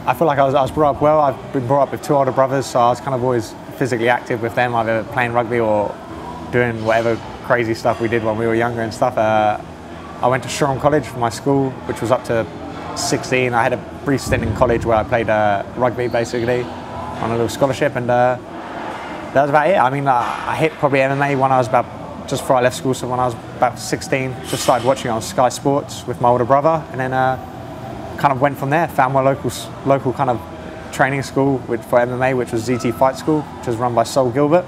I feel like I was brought up well. I've been brought up with 2 older brothers, so I was kind of always physically active with them, either playing rugby or doing whatever crazy stuff we did when we were younger and stuff. I went to Shoreham College for my school, which was up to 16. I had a brief stint in college where I played rugby basically on a little scholarship, and that was about it. I mean, I hit probably MMA when I was just before I left school, so when I was about 16, just started watching it on Sky Sports with my older brother, and then kind of went from there. Found my local kind of training school for MMA, which was ZT Fight School, which was run by Sol Gilbert,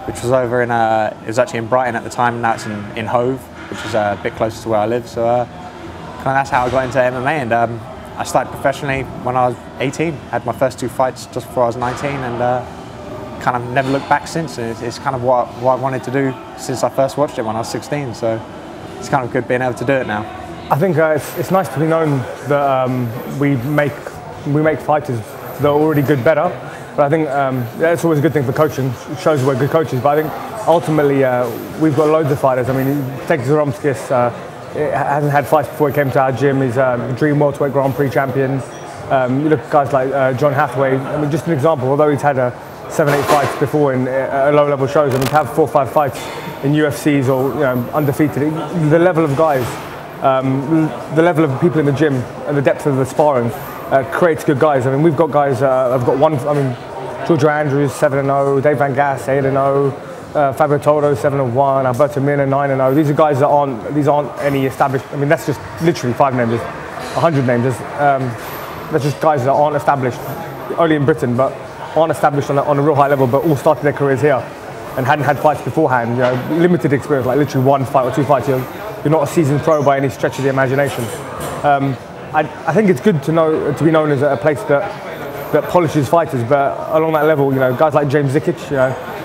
which was over in it was actually in Brighton at the time. Now it's in Hove, which is a bit closer to where I live. So kind of that's how I got into MMA, and I started professionally when I was 18. Had my first 2 fights just before I was 19, and kind of never looked back since. And it's kind of what I wanted to do since I first watched it when I was 16. So it's kind of good being able to do it now. I think it's nice to be known that we make fighters that are already good better. But I think that's always a good thing for coaching. It shows we're good coaches. But I think ultimately we've got loads of fighters. I mean, take Zaromskis. Hasn't had fights before he came to our gym. He's a Dream Welterweight Grand Prix champion. You look at guys like John Hathaway. I mean, just an example. Although he's had 7-8 fights before in low-level shows, I mean, to have 4 or 5 fights in UFCs or undefeated, the level of guys, the level of people in the gym, and the depth of the sparring creates good guys. I mean, we've got guys. I've got one. I mean, Georgia Andrews 7-0, Dave Van Gass 8-0. Fabio Todo 7-1, Alberto Mina 9-0. These are guys that aren't any established. I mean, that's just literally 5 names, 100 names. That's just guys that aren't established, only in Britain, but aren't established on a real high level, but all started their careers here and hadn't had fights beforehand. You know, limited experience, like literally 1 fight or 2 fights. You're not a seasoned pro by any stretch of the imagination. I think it's good to be known as a place that polishes fighters, but along that level, guys like James Zikic,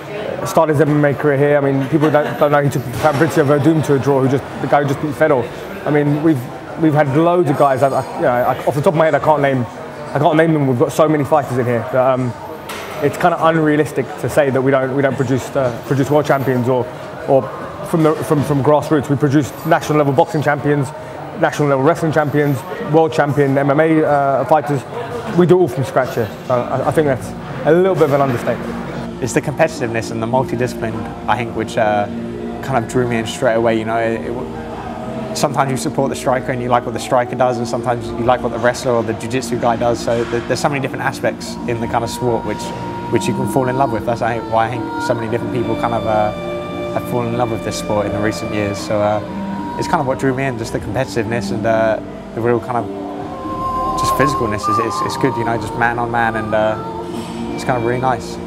started his MMA career here. I mean, people don't know he took Fabrizio Verdum to a draw, the guy who just beat Fedor. I mean, we've had loads of guys. Off the top of my head, I can't name them. We've got so many fighters in here that it's kind of unrealistic to say that we don't produce world champions or from grassroots. We produce national level boxing champions, national level wrestling champions, world champion MMA fighters. We do it all from scratch here. So I think that's a little bit of an understatement. It's the competitiveness and the multidiscipline, I think, which kind of drew me in straight away. Sometimes you support the striker and you like what the striker does, and sometimes you like what the wrestler or the jiu-jitsu guy does. So there's so many different aspects in the kind of sport which you can fall in love with. That's why I think so many different people kind of have fallen in love with this sport in the recent years. So it's kind of what drew me in, just the competitiveness and the real kind of just physicalness. It's good, just man on man, and it's kind of really nice.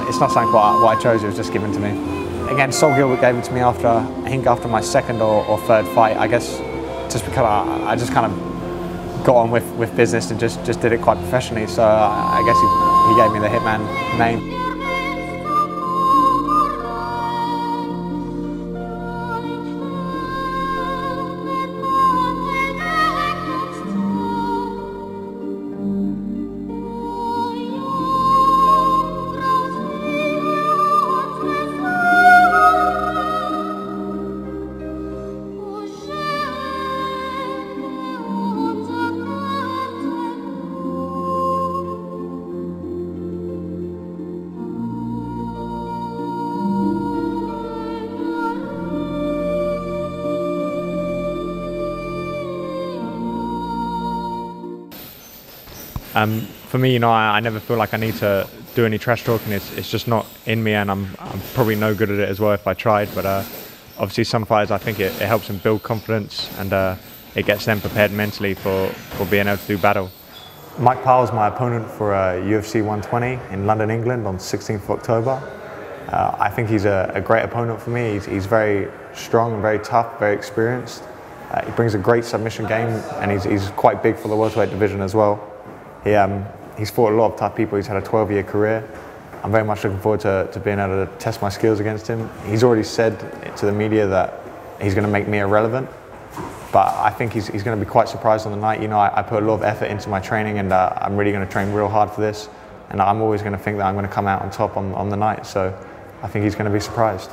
It's not something what I chose, it was just given to me. Again, Sol Gilbert gave it to me after my 2nd or 3rd fight, I guess, just because I just kind of got on with business and just did it quite professionally. So I guess he gave me the Hitman name. For me, I never feel like I need to do any trash talking. It's just not in me, and I'm probably no good at it as well if I tried. But obviously, some fighters, I think it helps them build confidence, and it gets them prepared mentally for being able to do battle. Mike Powell's my opponent for UFC 120 in London, England on 16th of October. I think he's a great opponent for me. He's very strong and very tough, very experienced. He brings a great submission game, and he's quite big for the welterweight division as well. He's fought a lot of tough people. He's had a 12-year career. I'm very much looking forward to being able to test my skills against him. He's already said to the media that he's going to make me irrelevant. But I think he's going to be quite surprised on the night. You know, I put a lot of effort into my training, and I'm really going to train real hard for this. And I'm always going to think that I'm going to come out on top on the night. So I think he's going to be surprised.